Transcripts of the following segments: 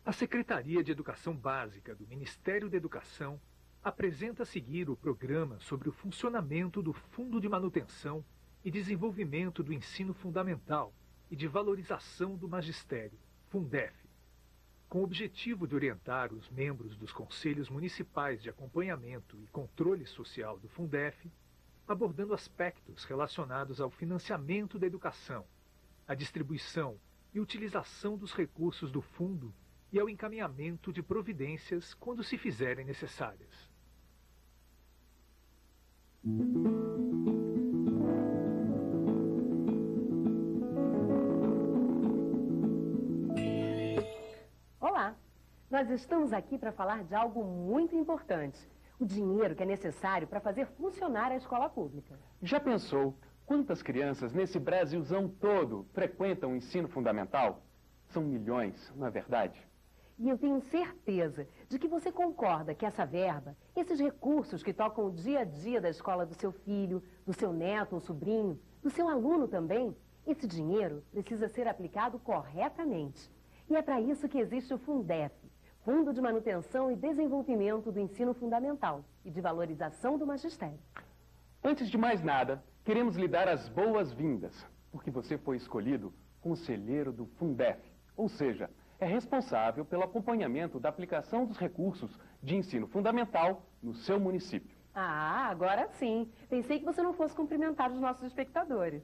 A Secretaria de Educação Básica do Ministério da Educação apresenta a seguir o programa sobre o funcionamento do Fundo de Manutenção e Desenvolvimento do Ensino Fundamental e de Valorização do Magistério, Fundef, com o objetivo de orientar os membros dos Conselhos Municipais de Acompanhamento e Controle Social do Fundef, abordando aspectos relacionados ao financiamento da educação, à distribuição e utilização dos recursos do fundo e ao encaminhamento de providências quando se fizerem necessárias. Olá! Nós estamos aqui para falar de algo muito importante. O dinheiro que é necessário para fazer funcionar a escola pública. Já pensou quantas crianças nesse Brasilzão todo frequentam o ensino fundamental? São milhões, não é verdade? E eu tenho certeza de que você concorda que essa verba, esses recursos que tocam o dia a dia da escola do seu filho, do seu neto ou sobrinho, do seu aluno também, esse dinheiro precisa ser aplicado corretamente. E é para isso que existe o Fundef, Fundo de Manutenção e Desenvolvimento do Ensino Fundamental e de Valorização do Magistério. Antes de mais nada, queremos lhe dar as boas-vindas, porque você foi escolhido conselheiro do Fundef, ou seja, é responsável pelo acompanhamento da aplicação dos recursos de ensino fundamental no seu município. Ah, agora sim. Pensei que você não fosse cumprimentar os nossos espectadores.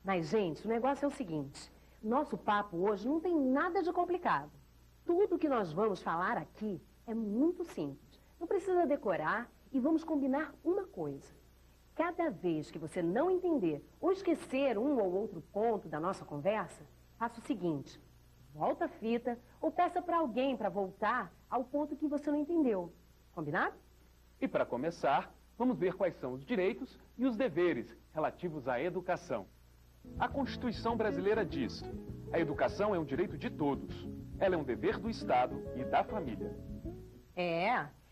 Mas, gente, o negócio é o seguinte. Nosso papo hoje não tem nada de complicado. Tudo que nós vamos falar aqui é muito simples. Não precisa decorar e vamos combinar uma coisa. Cada vez que você não entender ou esquecer um ou outro ponto da nossa conversa, faça o seguinte. Volta a fita ou peça para alguém para voltar ao ponto que você não entendeu. Combinado? E para começar, vamos ver quais são os direitos e os deveres relativos à educação. A Constituição brasileira diz: a educação é um direito de todos. Ela é um dever do Estado e da família.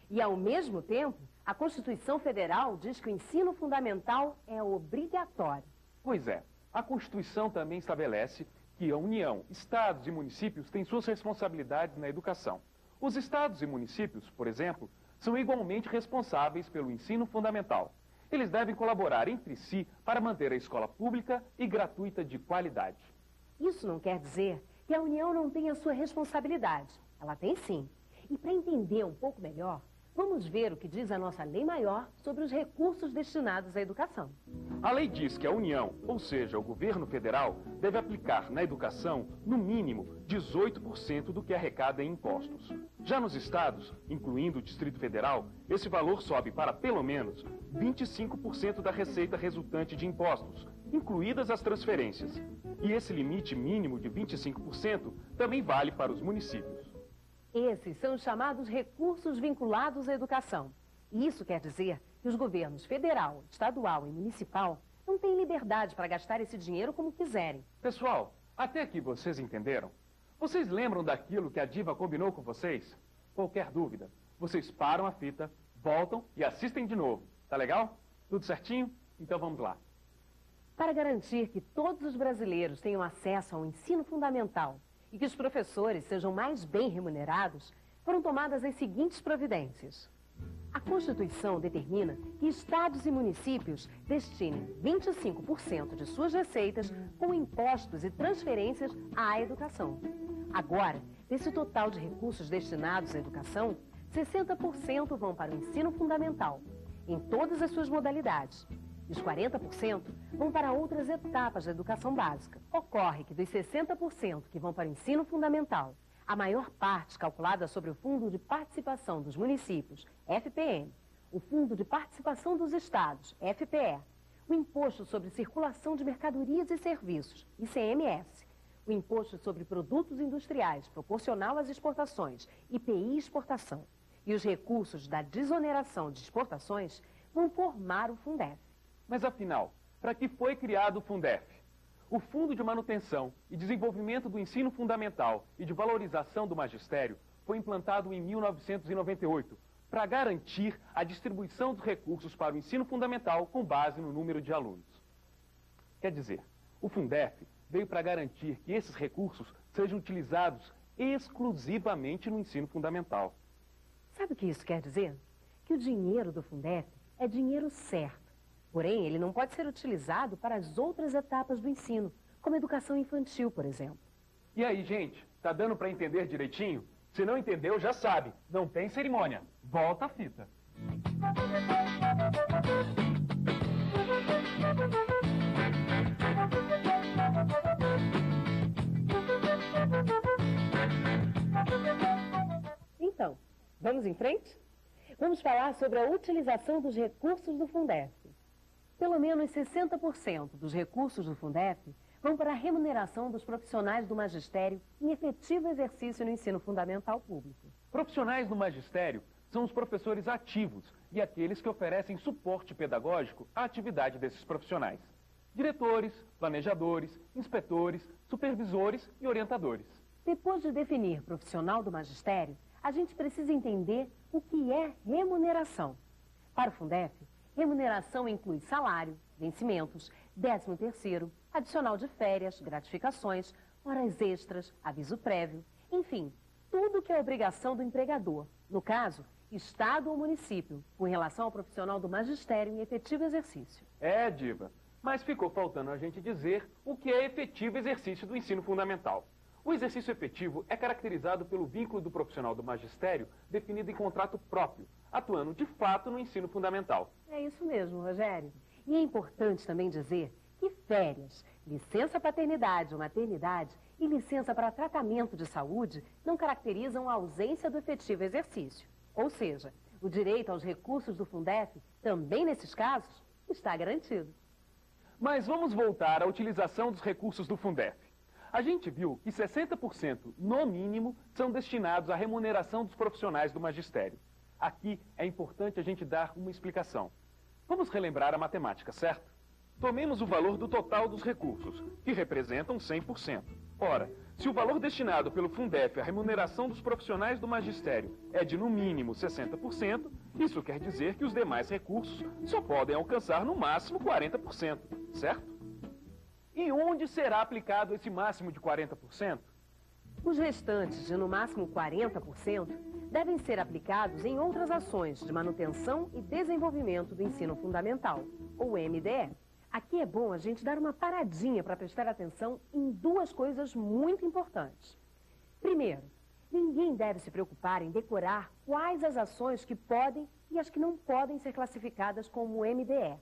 E ao mesmo tempo, a Constituição Federal diz que o ensino fundamental é obrigatório. Pois é, a Constituição também estabelece que a União, Estados e municípios têm suas responsabilidades na educação. Os Estados e municípios, por exemplo, são igualmente responsáveis pelo ensino fundamental. Eles devem colaborar entre si para manter a escola pública e gratuita de qualidade. Isso não quer dizer que a União não tenha sua responsabilidade. Ela tem sim. E para entender um pouco melhor, vamos ver o que diz a nossa lei maior sobre os recursos destinados à educação. A lei diz que a União, ou seja, o governo federal, deve aplicar na educação, no mínimo, 18% do que arrecada em impostos. Já nos estados, incluindo o Distrito Federal, esse valor sobe para pelo menos 25% da receita resultante de impostos, incluídas as transferências. E esse limite mínimo de 25% também vale para os municípios. Esses são os chamados recursos vinculados à educação. E isso quer dizer que os governos federal, estadual e municipal não têm liberdade para gastar esse dinheiro como quiserem. Pessoal, até aqui vocês entenderam? Vocês lembram daquilo que a Diva combinou com vocês? Qualquer dúvida, vocês param a fita, voltam e assistem de novo. Tá legal? Tudo certinho? Então vamos lá. Para garantir que todos os brasileiros tenham acesso ao ensino fundamental e que os professores sejam mais bem remunerados, foram tomadas as seguintes providências. A Constituição determina que estados e municípios destinem 25% de suas receitas com impostos e transferências à educação. Agora, desse total de recursos destinados à educação, 60% vão para o ensino fundamental, em todas as suas modalidades. E os 40% vão para outras etapas da educação básica. Ocorre que dos 60% que vão para o ensino fundamental, a maior parte calculada sobre o Fundo de Participação dos Municípios, FPM, o Fundo de Participação dos Estados, FPE, o Imposto sobre Circulação de Mercadorias e Serviços, ICMS, o Imposto sobre Produtos Industriais proporcional às exportações, IPI Exportação, e os recursos da desoneração de exportações vão formar o Fundef. Mas afinal, para que foi criado o Fundef? O Fundo de Manutenção e Desenvolvimento do Ensino Fundamental e de Valorização do Magistério foi implantado em 1998 para garantir a distribuição dos recursos para o ensino fundamental com base no número de alunos. Quer dizer, o Fundef veio para garantir que esses recursos sejam utilizados exclusivamente no ensino fundamental. Sabe o que isso quer dizer? Que o dinheiro do Fundef é dinheiro certo. Porém, ele não pode ser utilizado para as outras etapas do ensino, como educação infantil, por exemplo. E aí, gente, tá dando para entender direitinho? Se não entendeu, já sabe, não tem cerimônia. Volta a fita. Então, vamos em frente? Vamos falar sobre a utilização dos recursos do Fundef. Pelo menos 60% dos recursos do Fundef vão para a remuneração dos profissionais do magistério em efetivo exercício no ensino fundamental público. Profissionais do magistério são os professores ativos e aqueles que oferecem suporte pedagógico à atividade desses profissionais. Diretores, planejadores, inspetores, supervisores e orientadores. Depois de definir profissional do magistério, a gente precisa entender o que é remuneração. Para o Fundef, remuneração inclui salário, vencimentos, 13º, adicional de férias, gratificações, horas extras, aviso prévio, enfim, tudo que é obrigação do empregador, no caso, Estado ou município, com relação ao profissional do magistério em efetivo exercício. É, Diva, mas ficou faltando a gente dizer o que é efetivo exercício do ensino fundamental. O exercício efetivo é caracterizado pelo vínculo do profissional do magistério definido em contrato próprio, atuando de fato no ensino fundamental. É isso mesmo, Rogério. E é importante também dizer que férias, licença paternidade ou maternidade e licença para tratamento de saúde não caracterizam a ausência do efetivo exercício. Ou seja, o direito aos recursos do Fundef, também nesses casos, está garantido. Mas vamos voltar à utilização dos recursos do Fundef. A gente viu que 60%, no mínimo, são destinados à remuneração dos profissionais do magistério. Aqui é importante a gente dar uma explicação. Vamos relembrar a matemática, certo? Tomemos o valor do total dos recursos, que representam 100%. Ora, se o valor destinado pelo Fundef à remuneração dos profissionais do magistério é de, no mínimo, 60%, isso quer dizer que os demais recursos só podem alcançar, no máximo, 40%, certo? E onde será aplicado esse máximo de 40%? Os restantes, de no máximo 40%, devem ser aplicados em outras ações de manutenção e desenvolvimento do ensino fundamental, ou MDE. Aqui é bom a gente dar uma paradinha para prestar atenção em duas coisas muito importantes. Primeiro, ninguém deve se preocupar em decorar quais as ações que podem e as que não podem ser classificadas como MDE.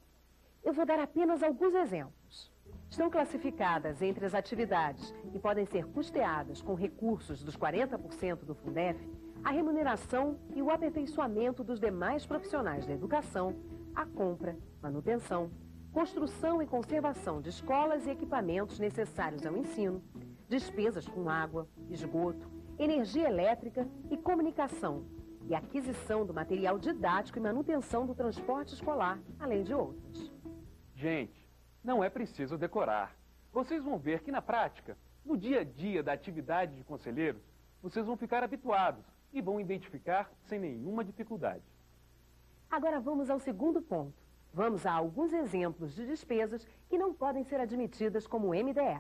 Eu vou dar apenas alguns exemplos. Estão classificadas entre as atividades que podem ser custeadas com recursos dos 40% do Fundef, a remuneração e o aperfeiçoamento dos demais profissionais da educação, a compra, manutenção, construção e conservação de escolas e equipamentos necessários ao ensino, despesas com água, esgoto, energia elétrica e comunicação, e aquisição do material didático e manutenção do transporte escolar, além de outros. Gente, não é preciso decorar. Vocês vão ver que na prática, no dia a dia da atividade de conselheiros, vocês vão ficar habituados e vão identificar sem nenhuma dificuldade. Agora vamos ao segundo ponto. Vamos a alguns exemplos de despesas que não podem ser admitidas como MDE.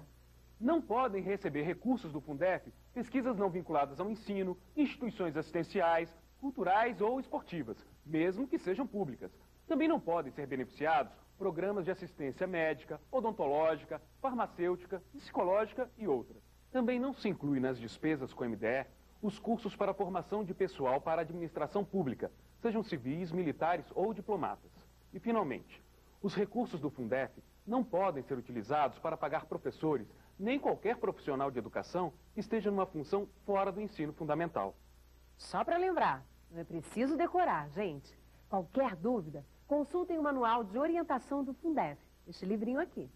Não podem receber recursos do Fundef pesquisas não vinculadas ao ensino, instituições assistenciais, culturais ou esportivas, mesmo que sejam públicas. Também não podem ser beneficiados programas de assistência médica, odontológica, farmacêutica, psicológica e outras. Também não se inclui nas despesas com MDE os cursos para a formação de pessoal para a administração pública, sejam civis, militares ou diplomatas. E, finalmente, os recursos do Fundef não podem ser utilizados para pagar professores, nem qualquer profissional de educação que esteja numa função fora do ensino fundamental. Só para lembrar, não é preciso decorar, gente. Qualquer dúvida, consultem o Manual de Orientação do Fundef, este livrinho aqui.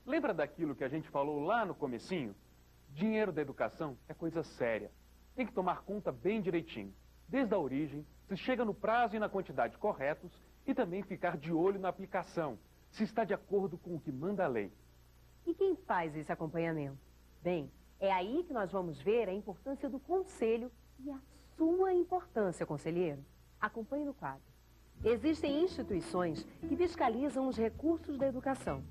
Lembra daquilo que a gente falou lá no comecinho? Dinheiro da educação é coisa séria. Tem que tomar conta bem direitinho. Desde a origem, se chega no prazo e na quantidade corretos e também ficar de olho na aplicação, se está de acordo com o que manda a lei. E quem faz esse acompanhamento? Bem, é aí que nós vamos ver a importância do conselho e a sua importância, conselheiro. Acompanhe no quadro. Existem instituições que fiscalizam os recursos da educação.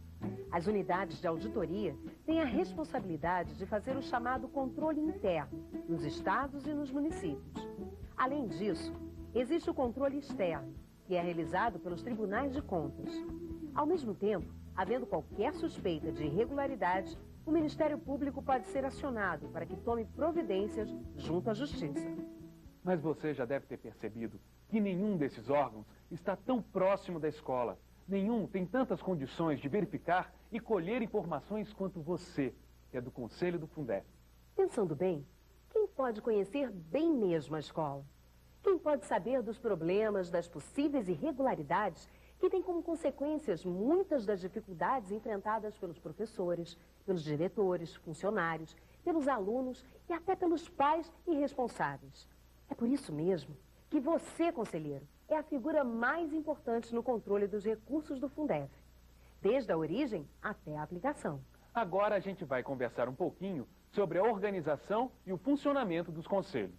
As unidades de auditoria têm a responsabilidade de fazer o chamado controle interno nos estados e nos municípios. Além disso, existe o controle externo, que é realizado pelos tribunais de contas. Ao mesmo tempo, havendo qualquer suspeita de irregularidade, o Ministério Público pode ser acionado para que tome providências junto à Justiça. Mas você já deve ter percebido que nenhum desses órgãos está tão próximo da escola. Nenhum tem tantas condições de verificar e colher informações quanto você, que é do Conselho do Fundef. Pensando bem, quem pode conhecer bem mesmo a escola? Quem pode saber dos problemas, das possíveis irregularidades que têm como consequências muitas das dificuldades enfrentadas pelos professores, pelos diretores, funcionários, pelos alunos e até pelos pais e responsáveis? É por isso mesmo que você, conselheiro, é a figura mais importante no controle dos recursos do Fundef, desde a origem até a aplicação. Agora a gente vai conversar um pouquinho sobre a organização e o funcionamento dos conselhos.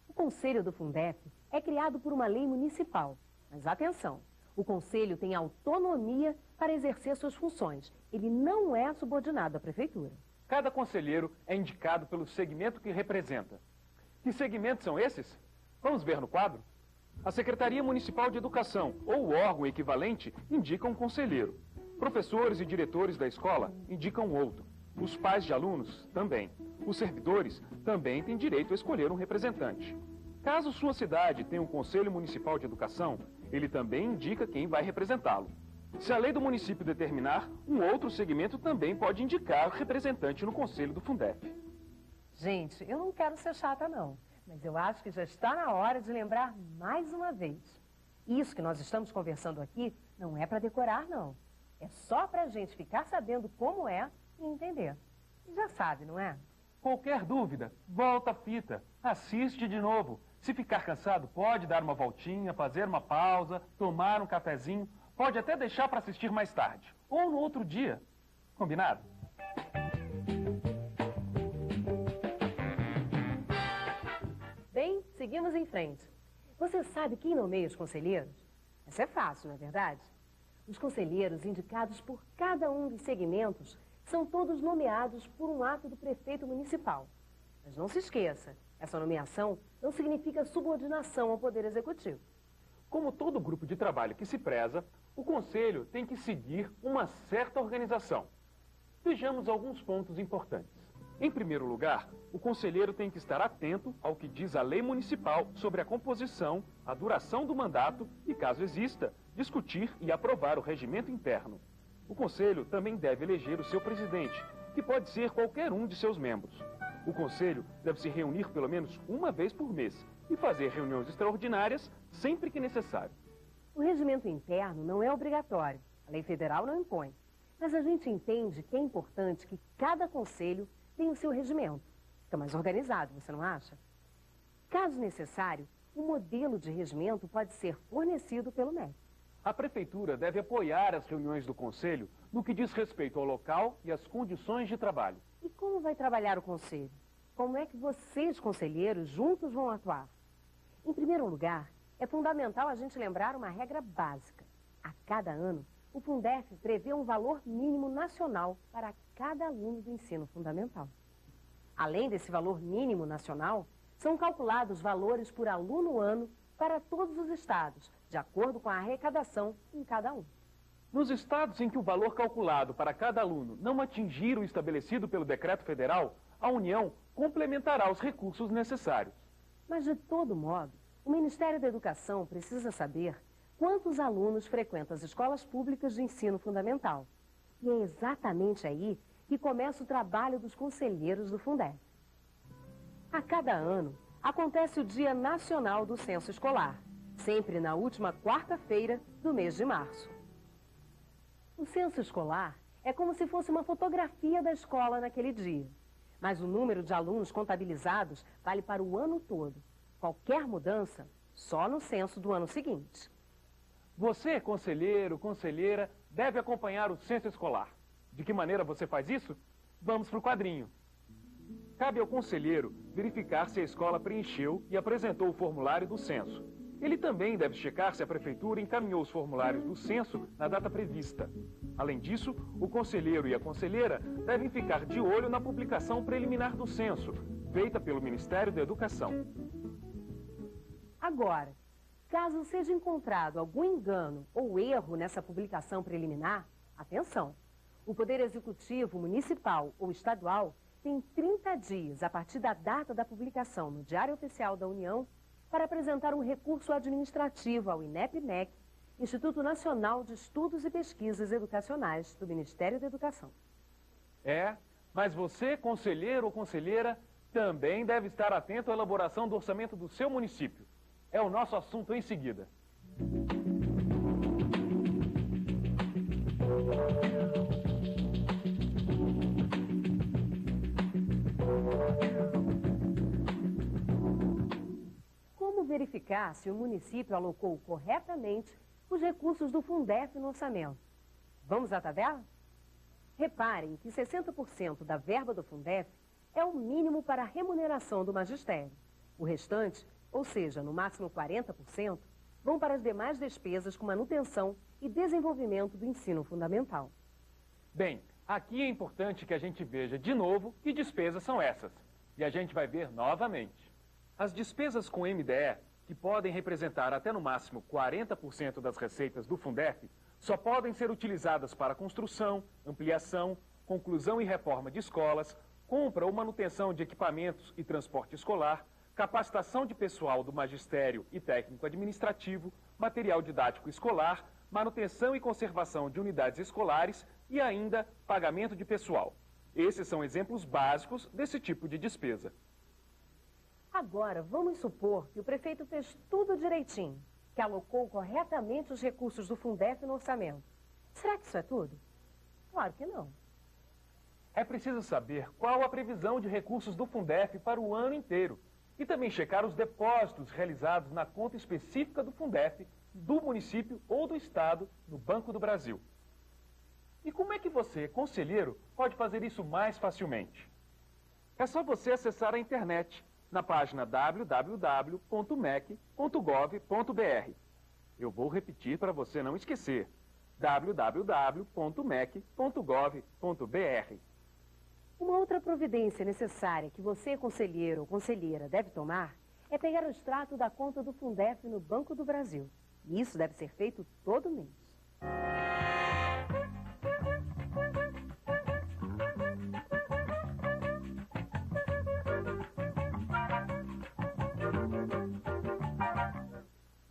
O Conselho do Fundef é criado por uma lei municipal, mas atenção! O Conselho tem autonomia para exercer suas funções. Ele não é subordinado à Prefeitura. Cada conselheiro é indicado pelo segmento que representa. Que segmentos são esses? Vamos ver no quadro. A Secretaria Municipal de Educação, ou o órgão equivalente, indica um conselheiro. Professores e diretores da escola indicam outro. Os pais de alunos também. Os servidores também têm direito a escolher um representante. Caso sua cidade tenha um Conselho Municipal de Educação, ele também indica quem vai representá-lo. Se a lei do município determinar, um outro segmento também pode indicar o representante no Conselho do Fundef. Gente, eu não quero ser chata, não. Mas eu acho que já está na hora de lembrar mais uma vez. Isso que nós estamos conversando aqui não é para decorar, não. É só para a gente ficar sabendo como é e entender. Já sabe, não é? Qualquer dúvida, volta a fita, assiste de novo. Se ficar cansado, pode dar uma voltinha, fazer uma pausa, tomar um cafezinho, pode até deixar para assistir mais tarde, ou no outro dia. Combinado? Bem, seguimos em frente. Você sabe quem nomeia os conselheiros? Isso é fácil, não é verdade? Os conselheiros indicados por cada um dos segmentos são todos nomeados por um ato do prefeito municipal. Mas não se esqueça, essa nomeação não significa subordinação ao Poder Executivo. Como todo grupo de trabalho que se preza, o Conselho tem que seguir uma certa organização. Vejamos alguns pontos importantes. Em primeiro lugar, o conselheiro tem que estar atento ao que diz a lei municipal sobre a composição, a duração do mandato e, caso exista, discutir e aprovar o regimento interno. O Conselho também deve eleger o seu presidente, que pode ser qualquer um de seus membros. O Conselho deve se reunir pelo menos uma vez por mês e fazer reuniões extraordinárias sempre que necessário. O regimento interno não é obrigatório, a lei federal não impõe. Mas a gente entende que é importante que cada conselho tenha o seu regimento. Fica mais organizado, você não acha? Caso necessário, o modelo de regimento pode ser fornecido pelo MEC. A Prefeitura deve apoiar as reuniões do Conselho no que diz respeito ao local e às condições de trabalho. E como vai trabalhar o Conselho? Como é que vocês, conselheiros, juntos vão atuar? Em primeiro lugar, é fundamental a gente lembrar uma regra básica. A cada ano, o Fundef prevê um valor mínimo nacional para cada aluno do ensino fundamental. Além desse valor mínimo nacional, são calculados valores por aluno-ano para todos os estados, de acordo com a arrecadação em cada um. Nos estados em que o valor calculado para cada aluno não atingir o estabelecido pelo decreto federal, a União complementará os recursos necessários. Mas, de todo modo, o Ministério da Educação precisa saber quantos alunos frequentam as escolas públicas de ensino fundamental. E é exatamente aí que começa o trabalho dos conselheiros do Fundef. A cada ano, acontece o Dia Nacional do Censo Escolar, sempre na última quarta-feira do mês de março. O censo escolar é como se fosse uma fotografia da escola naquele dia. Mas o número de alunos contabilizados vale para o ano todo. Qualquer mudança, só no censo do ano seguinte. Você, conselheiro, conselheira, deve acompanhar o censo escolar. De que maneira você faz isso? Vamos para o quadrinho. Cabe ao conselheiro verificar se a escola preencheu e apresentou o formulário do censo. Ele também deve checar se a prefeitura encaminhou os formulários do censo na data prevista. Além disso, o conselheiro e a conselheira devem ficar de olho na publicação preliminar do censo, feita pelo Ministério da Educação. Agora, caso seja encontrado algum engano ou erro nessa publicação preliminar, atenção! O Poder Executivo Municipal ou Estadual tem 30 dias a partir da data da publicação no Diário Oficial da União para apresentar um recurso administrativo ao INEP-MEC, Instituto Nacional de Estudos e Pesquisas Educacionais do Ministério da Educação. Mas você, conselheiro ou conselheira, também deve estar atento à elaboração do orçamento do seu município. É o nosso assunto em seguida. Como verificar se o município alocou corretamente os recursos do Fundef no orçamento? Vamos à tabela? Reparem que 60% da verba do Fundef é o mínimo para a remuneração do magistério. O restante, ou seja, no máximo 40%, vão para as demais despesas com manutenção e desenvolvimento do ensino fundamental. Bem, aqui é importante que a gente veja de novo que despesas são essas. E a gente vai ver novamente. As despesas com MDE, que podem representar até no máximo 40% das receitas do Fundef, só podem ser utilizadas para construção, ampliação, conclusão e reforma de escolas, compra ou manutenção de equipamentos e transporte escolar, capacitação de pessoal do magistério e técnico administrativo, material didático escolar, manutenção e conservação de unidades escolares e ainda pagamento de pessoal. Esses são exemplos básicos desse tipo de despesa. Agora, vamos supor que o prefeito fez tudo direitinho, que alocou corretamente os recursos do Fundef no orçamento. Será que isso é tudo? Claro que não. É preciso saber qual a previsão de recursos do Fundef para o ano inteiro e também checar os depósitos realizados na conta específica do Fundef, do município ou do estado no Banco do Brasil. E como é que você, conselheiro, pode fazer isso mais facilmente? É só você acessar a internet na página www.mec.gov.br. Eu vou repetir para você não esquecer. www.mec.gov.br. Uma outra providência necessária que você, conselheiro ou conselheira, deve tomar é pegar o extrato da conta do Fundef no Banco do Brasil. E isso deve ser feito todo mês.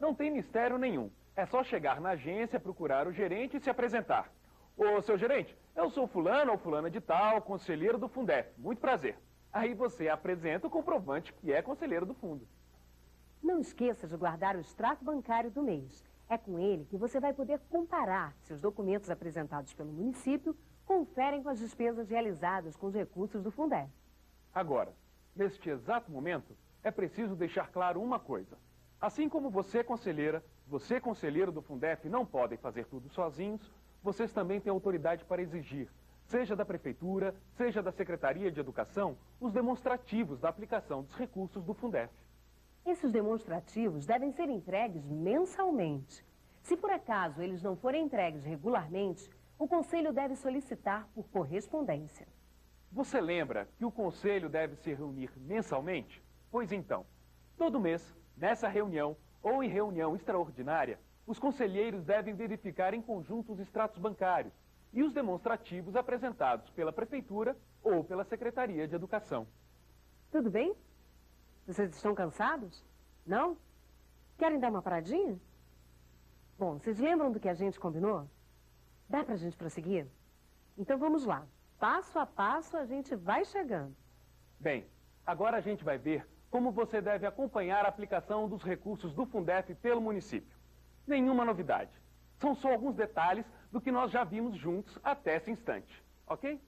Não tem mistério nenhum. É só chegar na agência, procurar o gerente e se apresentar. Ô, seu gerente, eu sou fulano ou fulana de tal, conselheiro do Fundef. Muito prazer. Aí você apresenta o comprovante que é conselheiro do fundo. Não esqueça de guardar o extrato bancário do mês. É com ele que você vai poder comparar se os documentos apresentados pelo município conferem com as despesas realizadas com os recursos do Fundef. Agora, neste exato momento, é preciso deixar claro uma coisa. Assim como você, conselheira, você, conselheiro do Fundef, não podem fazer tudo sozinhos, vocês também têm autoridade para exigir, seja da Prefeitura, seja da Secretaria de Educação, os demonstrativos da aplicação dos recursos do Fundef. Esses demonstrativos devem ser entregues mensalmente. Se por acaso eles não forem entregues regularmente, o Conselho deve solicitar por correspondência. Você lembra que o Conselho deve se reunir mensalmente? Pois então, todo mês, nessa reunião ou em reunião extraordinária, os conselheiros devem verificar em conjunto os extratos bancários e os demonstrativos apresentados pela Prefeitura ou pela Secretaria de Educação. Tudo bem? Vocês estão cansados? Não? Querem dar uma paradinha? Bom, vocês lembram do que a gente combinou? Dá pra gente prosseguir? Então vamos lá. Passo a passo a gente vai chegando. Bem, agora a gente vai ver como você deve acompanhar a aplicação dos recursos do Fundef pelo município. Nenhuma novidade. São só alguns detalhes do que nós já vimos juntos até esse instante, ok?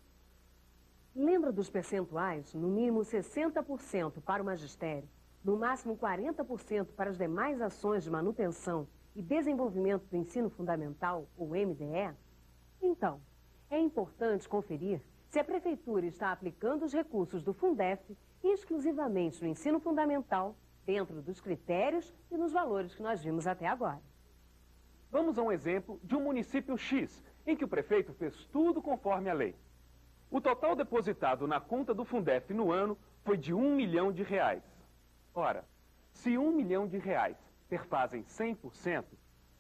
Lembra dos percentuais? No mínimo 60% para o magistério, no máximo 40% para as demais ações de manutenção e desenvolvimento do ensino fundamental, ou MDE? Então, é importante conferir se a Prefeitura está aplicando os recursos do Fundef exclusivamente no ensino fundamental, dentro dos critérios e nos valores que nós vimos até agora. Vamos a um exemplo de um município X, em que o prefeito fez tudo conforme a lei. O total depositado na conta do Fundef no ano foi de R$1 milhão. Ora, se R$1 milhão perfazem 100%,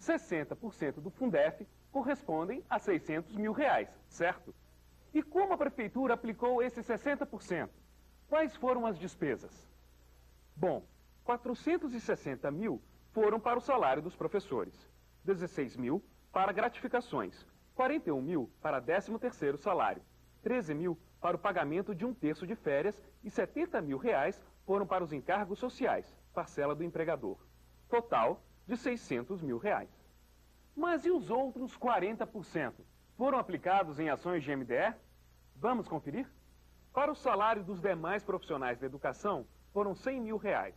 60% do Fundef correspondem a R$600 mil, certo? E como a prefeitura aplicou esses 60%? Quais foram as despesas? Bom, 460 mil foram para o salário dos professores, 16 mil para gratificações, 41 mil para 13º salário, 13 mil para o pagamento de 1/3 de férias e 70 mil reais foram para os encargos sociais, parcela do empregador. Total de 600 mil reais. Mas e os outros 40%? Foram aplicados em ações de MDE? Vamos conferir? Para o salário dos demais profissionais da educação, foram 100 mil reais.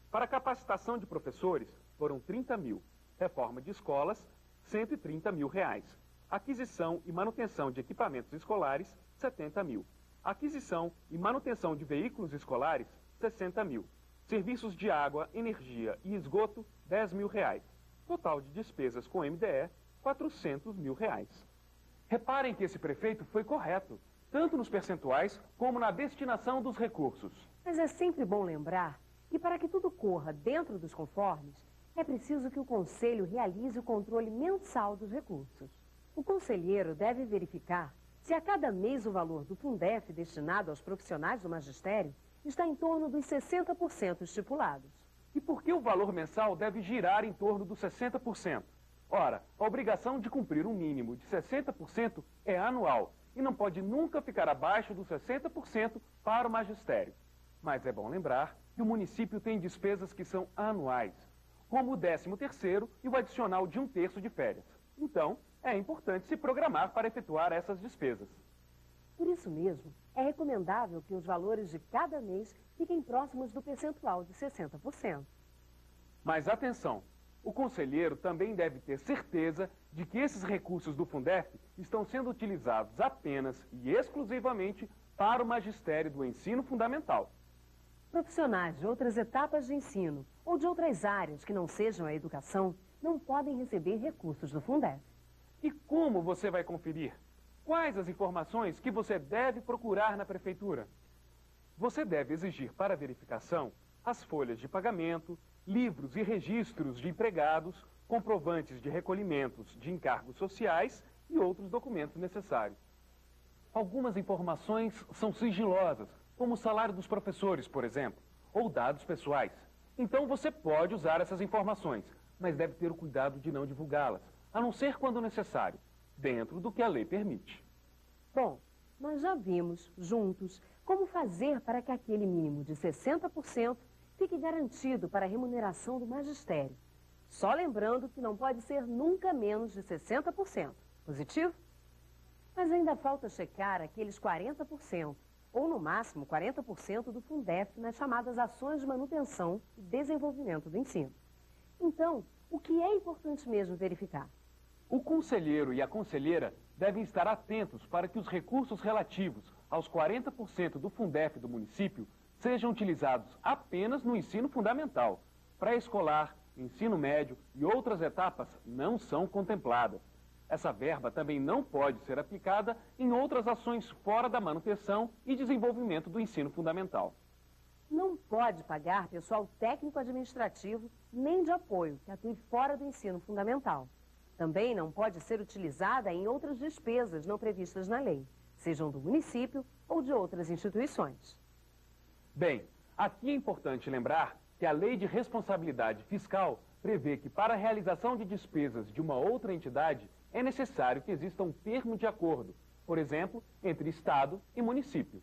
Para a capacitação de professores, foram 30 mil. Reforma de escolas, 130 mil reais. Aquisição e manutenção de equipamentos escolares, 70 mil. Aquisição e manutenção de veículos escolares, 60 mil. Serviços de água, energia e esgoto, 10 mil reais. Total de despesas com MDE, 400 mil reais. Reparem que esse prefeito foi correto, tanto nos percentuais como na destinação dos recursos. Mas é sempre bom lembrar que para que tudo corra dentro dos conformes, é preciso que o Conselho realize o controle mensal dos recursos. O conselheiro deve verificar se a cada mês o valor do Fundef destinado aos profissionais do magistério está em torno dos 60% estipulados. E por que o valor mensal deve girar em torno dos 60%? Ora, a obrigação de cumprir um mínimo de 60% é anual e não pode nunca ficar abaixo dos 60% para o magistério. Mas é bom lembrar que o município tem despesas que são anuais, como o 13º e o adicional de 1/3 de férias. Então, é importante se programar para efetuar essas despesas. Por isso mesmo, é recomendável que os valores de cada mês fiquem próximos do percentual de 60%. Mas atenção, o conselheiro também deve ter certeza de que esses recursos do Fundef estão sendo utilizados apenas e exclusivamente para o magistério do ensino fundamental. Profissionais de outras etapas de ensino ou de outras áreas que não sejam a educação não podem receber recursos do Fundef. E como você vai conferir? Quais as informações que você deve procurar na prefeitura? Você deve exigir para verificação as folhas de pagamento, livros e registros de empregados, comprovantes de recolhimentos de encargos sociais e outros documentos necessários. Algumas informações são sigilosas, como o salário dos professores, por exemplo, ou dados pessoais. Então você pode usar essas informações, mas deve ter o cuidado de não divulgá-las, a não ser quando necessário, dentro do que a lei permite. Bom, nós já vimos, juntos, como fazer para que aquele mínimo de 60% fique garantido para a remuneração do magistério. Só lembrando que não pode ser nunca menos de 60%. Positivo? Mas ainda falta checar aqueles 40%, ou no máximo 40% do Fundef nas chamadas ações de manutenção e desenvolvimento do ensino. Então, o que é importante mesmo verificar? O conselheiro e a conselheira devem estar atentos para que os recursos relativos aos 40% do Fundef do município sejam utilizados apenas no ensino fundamental. Pré-escolar, ensino médio e outras etapas não são contempladas. Essa verba também não pode ser aplicada em outras ações fora da manutenção e desenvolvimento do ensino fundamental. Não pode pagar pessoal técnico-administrativo nem de apoio que atue fora do ensino fundamental. Também não pode ser utilizada em outras despesas não previstas na lei, sejam do município ou de outras instituições. Bem, aqui é importante lembrar que a Lei de Responsabilidade Fiscal prevê que para a realização de despesas de uma outra entidade é necessário que exista um termo de acordo, por exemplo, entre Estado e município.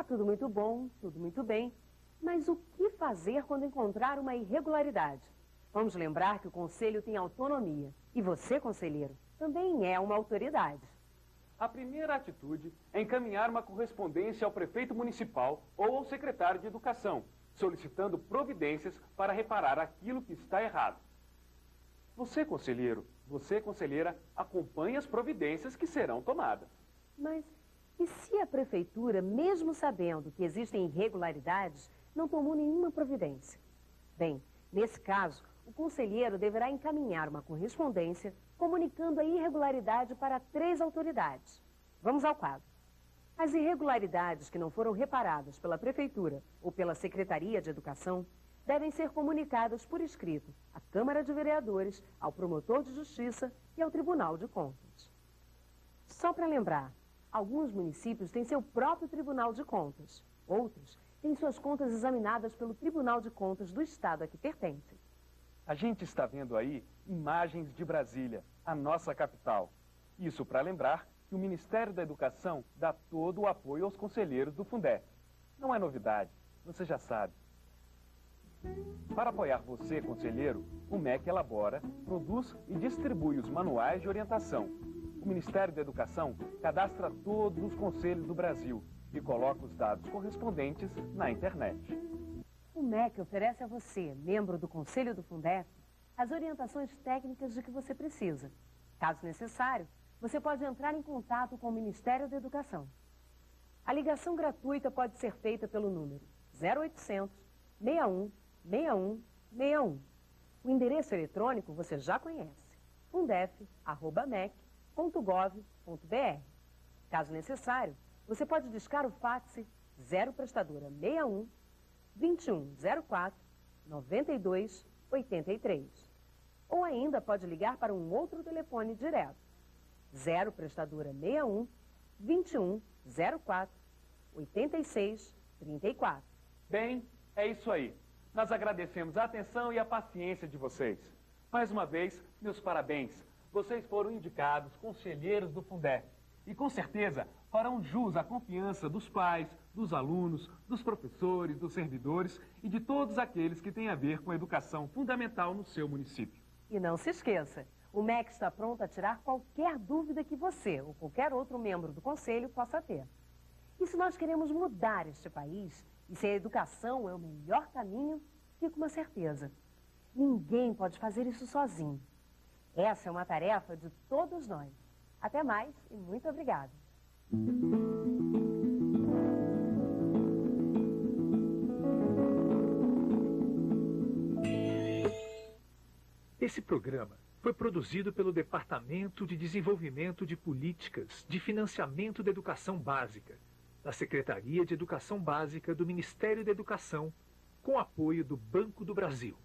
Tudo muito bom, tudo muito bem, mas o que fazer quando encontrar uma irregularidade? Vamos lembrar que o Conselho tem autonomia e você, conselheiro, também é uma autoridade. A primeira atitude é encaminhar uma correspondência ao prefeito municipal ou ao secretário de Educação, solicitando providências para reparar aquilo que está errado. Você, conselheiro, você, conselheira, acompanhe as providências que serão tomadas. Mas e se a prefeitura, mesmo sabendo que existem irregularidades, não tomou nenhuma providência? Bem, nesse caso, o conselheiro deverá encaminhar uma correspondência comunicando a irregularidade para 3 autoridades. Vamos ao quadro. As irregularidades que não foram reparadas pela prefeitura ou pela Secretaria de Educação devem ser comunicadas por escrito à Câmara de Vereadores, ao Promotor de Justiça e ao Tribunal de Contas. Só para lembrar, alguns municípios têm seu próprio Tribunal de Contas. Outros têm suas contas examinadas pelo Tribunal de Contas do Estado a que pertencem. A gente está vendo aí imagens de Brasília, a nossa capital. Isso para lembrar que o Ministério da Educação dá todo o apoio aos conselheiros do Fundef. Não é novidade, você já sabe. Para apoiar você, conselheiro, o MEC elabora, produz e distribui os manuais de orientação. O Ministério da Educação cadastra todos os conselhos do Brasil e coloca os dados correspondentes na internet. O MEC oferece a você, membro do Conselho do Fundef, as orientações técnicas de que você precisa. Caso necessário, você pode entrar em contato com o Ministério da Educação. A ligação gratuita pode ser feita pelo número 0800 61 61 61. O endereço eletrônico você já conhece, fundef@mec.gov.br. Caso necessário, você pode discar o fax 0 prestadora 61 2104 9283. Ou ainda pode ligar para um outro telefone direto. 0 prestadora 61 2104 8634. Bem, é isso aí. Nós agradecemos a atenção e a paciência de vocês. Mais uma vez, meus parabéns. Vocês foram indicados conselheiros do Fundef. E com certeza farão jus à confiança dos pais, dos alunos, dos professores, dos servidores e de todos aqueles que têm a ver com a educação fundamental no seu município. E não se esqueça, o MEC está pronto a tirar qualquer dúvida que você ou qualquer outro membro do Conselho possa ter. E se nós queremos mudar este país, e se a educação é o melhor caminho, fica uma certeza. Ninguém pode fazer isso sozinho. Essa é uma tarefa de todos nós. Até mais e muito obrigada. Esse programa foi produzido pelo Departamento de Desenvolvimento de Políticas de Financiamento da Educação Básica, da Secretaria de Educação Básica do Ministério da Educação, com apoio do Banco do Brasil.